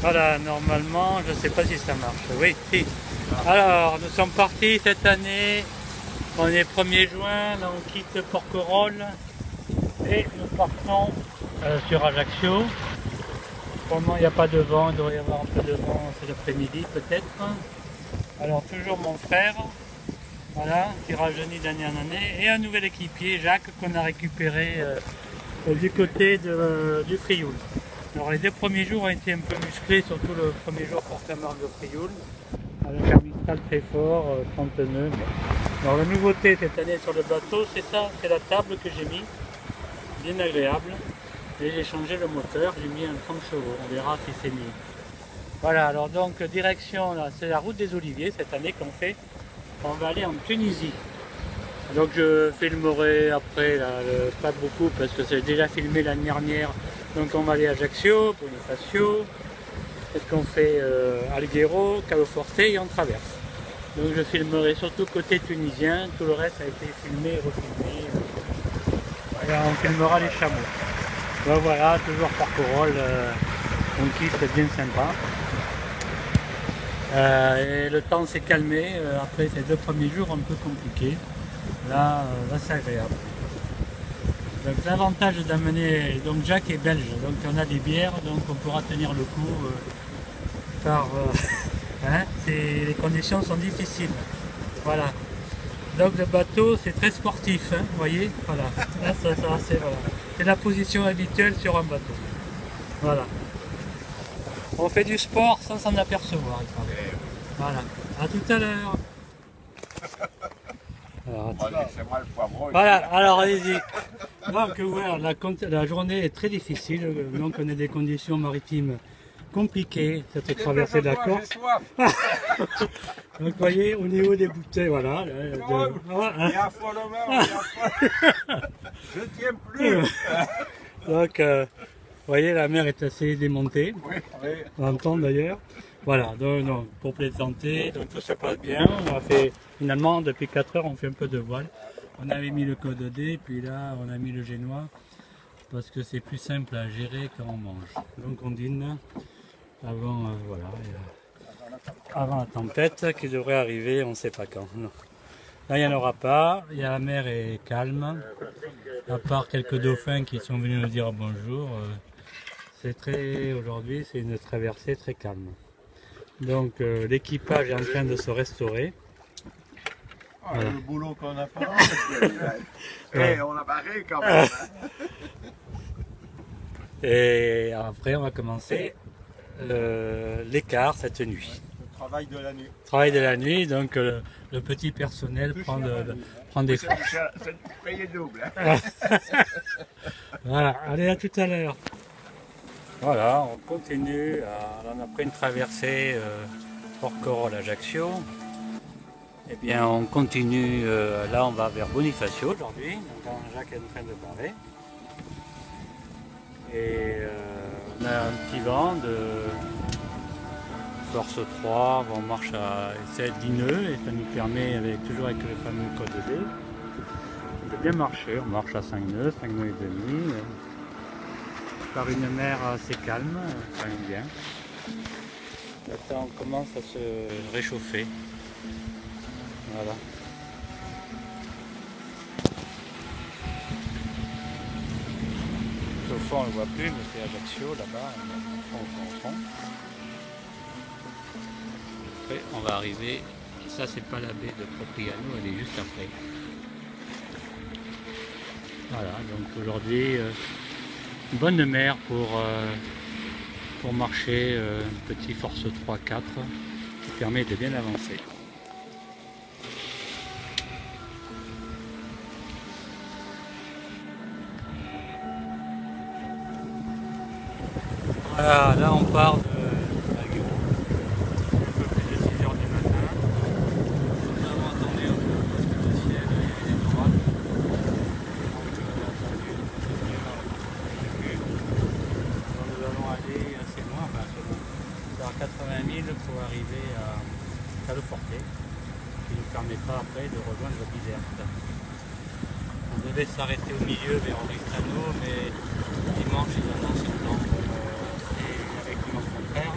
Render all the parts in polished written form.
Voilà, normalement, je ne sais pas si ça marche. Oui, si. Alors, nous sommes partis cette année. On est 1er juin, là on quitte Porquerolles et nous partons sur Ajaccio. Pour le moment, il n'y a pas de vent, il devrait y avoir un peu de vent cet après-midi peut-être. Alors, toujours mon frère, voilà, qui rajeunit d'année en année, et un nouvel équipier, Jacques, qu'on a récupéré du côté du Frioul. Alors, les 2 premiers jours ont été un peu musclés, surtout le premier jour pour Camargue de Frioul, avec un Mistral très fort, 30 nœuds. Alors la nouveauté cette année sur le bateau, c'est ça, c'est la table que j'ai mis, bien agréable. Et j'ai changé le moteur, j'ai mis un 30 chevaux, on verra si c'est mieux. Voilà, alors donc direction, là, c'est la route des Oliviers cette année qu'on fait. On va aller en Tunisie. Donc je filmerai après, là, pas beaucoup parce que c'est déjà filmé l'année dernière. Donc on va aller à Ajaccio, Bonifacio, peut-être qu'on fait Alghero, Caloforte et on traverse. Donc je filmerai surtout côté tunisien, tout le reste a été filmé et refilmé. Voilà, on filmera les chameaux. Donc voilà, toujours Porquerolles, on quitte, c'est bien sympa. Et le temps s'est calmé, après ces 2 premiers jours un peu compliqués. Là c'est agréable. Donc l'avantage d'amener, donc Jacques est belge, donc on a des bières, donc on pourra tenir le coup par... Hein, les conditions sont difficiles. Voilà. Donc le bateau c'est très sportif, hein, vous voyez. Voilà. Là, c'est voilà. La position habituelle sur un bateau. Voilà. On fait du sport sans s'en apercevoir. Voilà. À tout à l'heure. Voilà, alors allez-y. Donc ouais, la journée est très difficile, donc on a des conditions maritimes compliqué cette traversée de la Corse. Donc vous voyez au niveau des bouteilles, voilà. Je tiens plus. Donc vous voyez la mer est assez démontée. On entend d'ailleurs. Voilà, donc pour plaisanter, donc tout se passe bien. On a fait finalement depuis 4 heures on fait un peu de voile. On avait mis le code D, puis là on a mis le génois parce que c'est plus simple à gérer quand on mange. Donc on dîne avant, voilà, avant la tempête qui devrait arriver, on ne sait pas quand. Non. Là, il n'y en aura pas, la mer est calme, à part quelques dauphins qui sont venus nous dire bonjour. Aujourd'hui, c'est une traversée très calme. Donc, l'équipage est en train de se restaurer. Voilà. Le boulot qu'on a fait, on a barré quand même. Et après, on va commencer l'écart cette nuit. Le travail de la nuit. Travail de la nuit, donc le petit personnel prend des forces. C'est payé double. Hein. Voilà, allez à tout à l'heure. Voilà, on continue. On a pris une traversée Porquerolles-Ajaccio. Eh bien, on continue. Là, on va vers Bonifacio aujourd'hui. Donc, Jacques est en train de parler. Et on a un petit vent de force 3, on marche à 10 nœuds et ça nous permet, toujours avec le fameux code D, de bien marcher. On marche à 5 nœuds et demi, par une mer assez calme, ça aime bien. Là, on commence à se réchauffer. Voilà. Au fond on ne le voit plus, mais c'est Ajaccio là-bas, au fond. Après on va arriver, ça c'est pas la baie de Propriano, elle est juste après. Voilà, donc aujourd'hui, bonne mer pour marcher, petit force 3-4 qui permet de bien avancer. Voilà, là on part de Alghero, un peu plus de 6 heures du matin. Nous avons attendu un peu parce que le ciel est droit. Donc nous allons aller assez loin, enfin à 80 000 pour arriver à Caloforte, qui nous permettra après de rejoindre Bizerte. On devait s'arrêter au milieu vers Oristano, mais dimanche ils annoncent le temps. Avec dimanche contraire.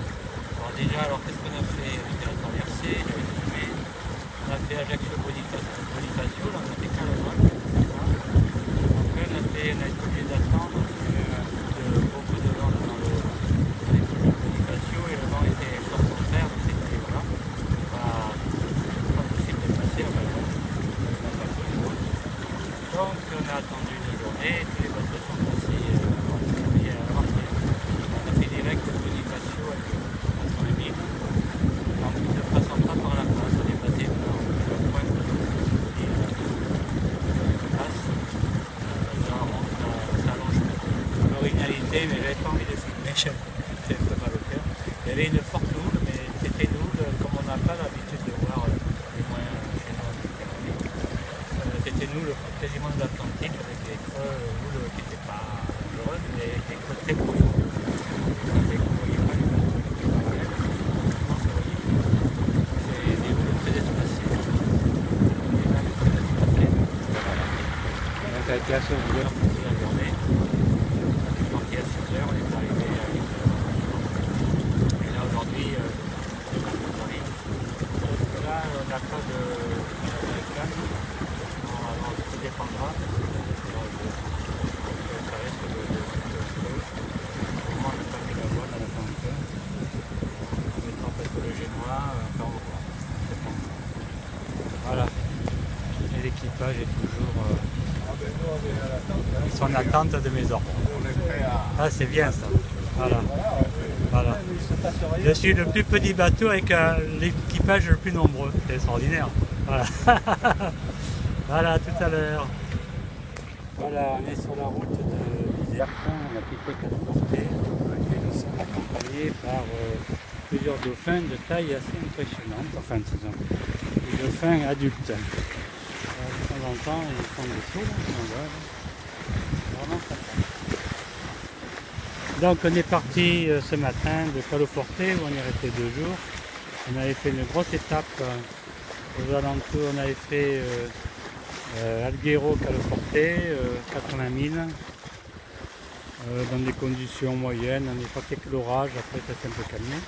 fait un peu mal au cœur. Il y avait une forte houle, mais c'était une houle comme on n'a pas l'habitude de voir, du moins chez nous en Méditerranée. C'était une houle quasiment de l'Atlantique, avec des creux, houles qui n'étaient pas dangereuses, mais des creux très profonds. Ça fait que vous ne voyez pas les bateaux qui étaient parallèles, franchement, ça voyait. C'est des houles très espacées. Des vagues très espacées. Donc ça a été assez dur toute la journée. On est parti à 6 heures, on est arrivé à 8 heures. Et là aujourd'hui, c'est mercredi. Là, on n'a pas de calme. Alors, tout dépendra. Alors, ça risque de se au moment on n'a pas mis la voile, on n'a pas encore. En mettant peut-être le génois, enfin on va voir. On sait pas. Voilà. Et l'équipage est toujours. Ils sont en attente de mes ordres. Ah, c'est bien ça. Voilà. Voilà. Je suis le plus petit bateau avec l'équipage le plus nombreux. C'est extraordinaire. Voilà. Voilà, tout à l'heure. Voilà, on est sur la route de l'Isère. On a quitté Calporté et nous sommes accompagnés par plusieurs dauphins de taille assez impressionnante. Enfin, des dauphins adultes. De temps en temps, ils font des sauts. Vraiment sympa. Donc on est parti ce matin de Caloforte où on est resté 2 jours. On avait fait une grosse étape aux alentours, on avait fait Alghero, Caloforte, 80 000 dans des conditions moyennes. On est parti avec l'orage, après ça s'est un peu calmé.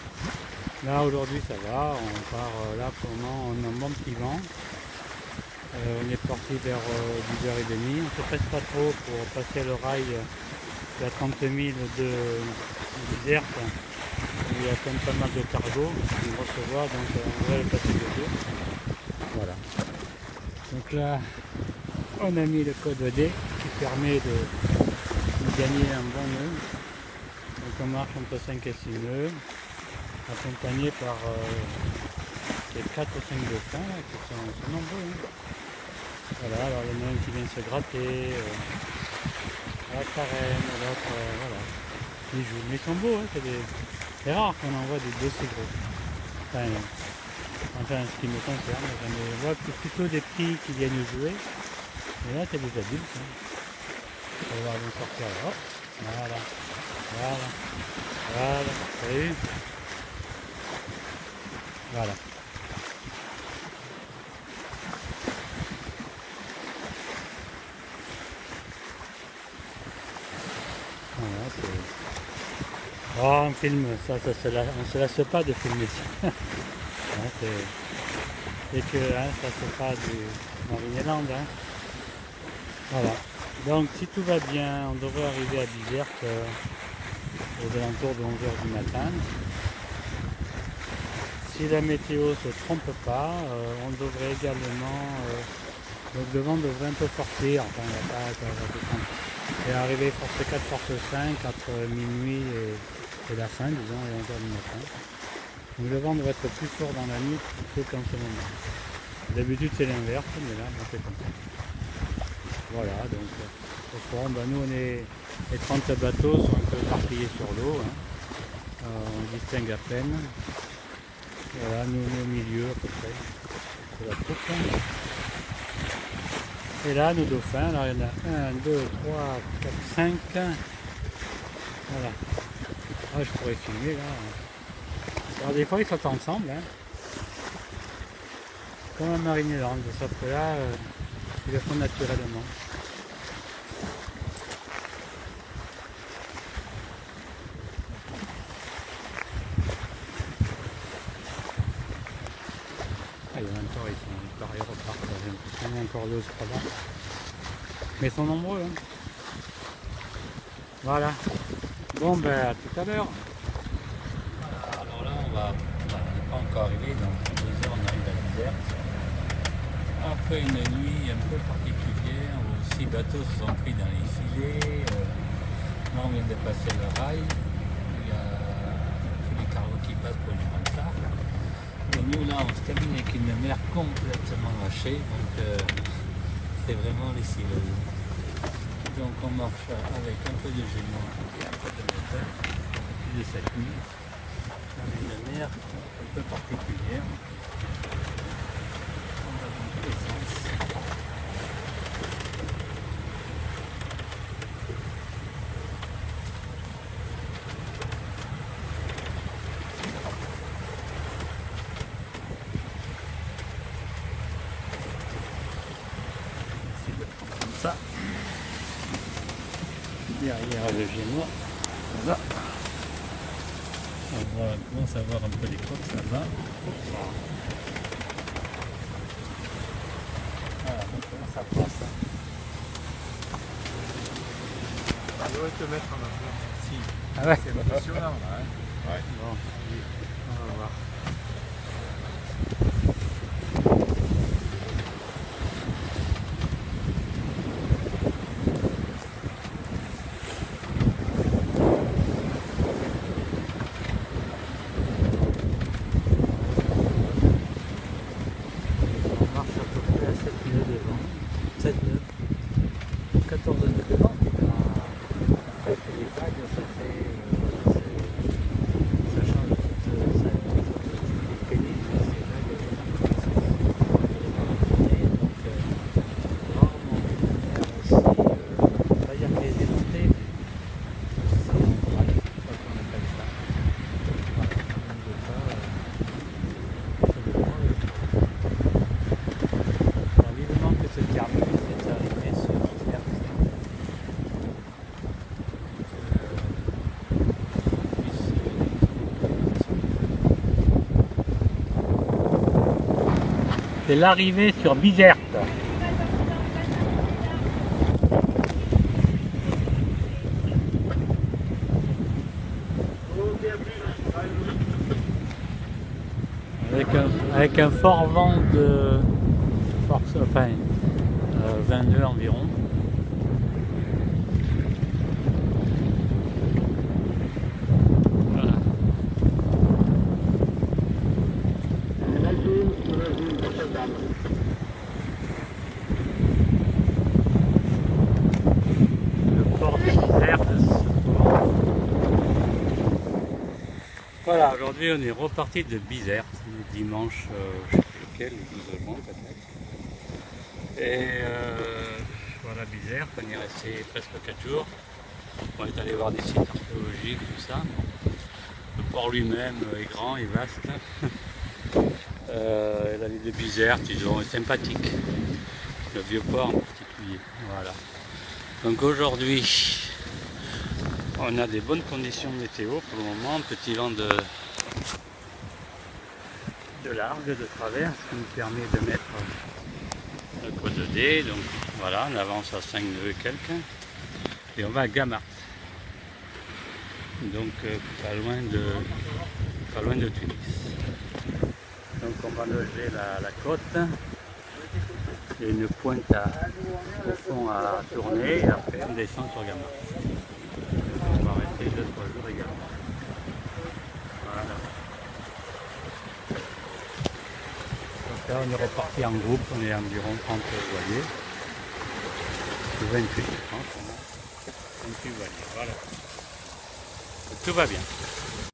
Là aujourd'hui ça va, on part là pour le moment, on a un bon petit vent. On est parti vers 10h30, on ne se presse pas trop pour passer le rail. Il y a 30 000 de désert, il y a quand même pas mal de cargos qui vont recevoir, donc on va le passer de jour. Voilà. Donc là, on a mis le code D qui permet de gagner un bon nœud. Donc on marche entre 5 et 6 nœuds, accompagné par les 4 ou 5 dauphins là, qui sont nombreux. Hein. Voilà, alors il y en a un qui vient se gratter. La carène, l'autre, voilà, ils jouent. Mais ils sont beaux, hein, c'est rare qu'on en voit des aussi gros. Enfin, ce qui me concerne, j'en vois plutôt des petits qui viennent jouer. Et là, c'est des adultes. Hein. On va voir vont sortir là. Hop, voilà, voilà, voilà, vous avez vu? Voilà. Oh, on filme, on ne se lasse pas de filmer ça. C'est que ça c'est pas du Marineland. Hein. Voilà. Donc si tout va bien, on devrait arriver à Bizerte aux alentours de 11h du matin. Si la météo ne se trompe pas, on devrait également. Donc le vent devrait un peu forcer, enfin il n'y a pas et arriver force 4, force 5 entre minuit et la fin, disons, et 11h du matin. Donc le vent devrait être plus fort dans la nuit plutôt qu'en ce moment. D'habitude c'est l'inverse, mais là c'est comme ça. Voilà, donc au fond, nous les 30 bateaux sont un peu éparpillés sur l'eau, hein. On distingue à peine. Voilà, nous au milieu à peu près de la troupe. Et là, nos dauphins, alors il y en a 1, 2, 3, 4, 5. Voilà. Ah, je pourrais filmer là. Alors des fois ils sont ensemble, hein. Comme un Marineland, sauf que là, ils le font naturellement. Ah, il y en a encore, ils sont par aéroport, j'ai l'impression qu'il y a encore d'autres là. Mais ils sont nombreux, hein. Voilà. Bon ben à tout à l'heure. Voilà, alors là on n'est pas encore arrivé, donc 2 heures on arrive à Bizerte. Après une nuit un peu particulière où 6 bateaux se sont pris dans les filets. Là on vient de passer le rail. Il y a tous les cargos qui passent pour les Gibraltar. Et nous là on se termine avec une mer complètement lâchée, donc c'est vraiment les filets. Donc on marche avec un peu de génois et un peu de moteur. de cette nuit. Avec une mer un peu particulière. On va dans tous les sens. Comme ça. Derrière le génois, voilà. On commence à voir un peu les coques là-bas. Voilà, donc comment ça passe. Ça doit te mettre en avant. Si. Ah ouais. C'est impressionnant là. Hein. Ouais. Bon, on va voir. On marche à peu près à 7 nœuds devant. 7 nœuds. 14 nœuds devant. En fait, les vagues, ça fait. Ça change toute sa mécanique. Ces vagues, donc, rarement une mer aussi. On va dire que les émontées, c'est central, je crois qu'on appelle ça. Voilà, on ne veut pas. Ça dépend. Alors, vivement que se termine cette arrivée sur Terre. C'est l'arrivée sur Bizerte. Avec un fort vent de force, enfin 20 nœuds environ. Voilà. Le port de Bizerte. Voilà, aujourd'hui on est reparti de Bizerte, le dimanche, je ne sais plus lequel, le 12 juin peut-être. Et voilà Bizerte, on y est resté presque 4 jours. On est allé voir des sites archéologiques, tout ça. Le port lui-même est grand et vaste. La ville de Bizerte, disons, est sympathique. Le vieux port en particulier. Voilà. Donc aujourd'hui, on a des bonnes conditions météo pour le moment, petit vent de largue, de travers, ce qui nous permet de mettre le code D. Donc voilà, on avance à 5 nœuds et quelques. Et on va à Gamart. Donc pas loin de Tunis. Donc on va loger la côte. Il y a une pointe au fond à tourner et après on descend sur Gamart. On va rester 2-3 jours également. Voilà. Donc là on est reparti en groupe, on est environ 30 voiliers. 28, je pense, on a 28 voiliers. Voilà. Tout va bien.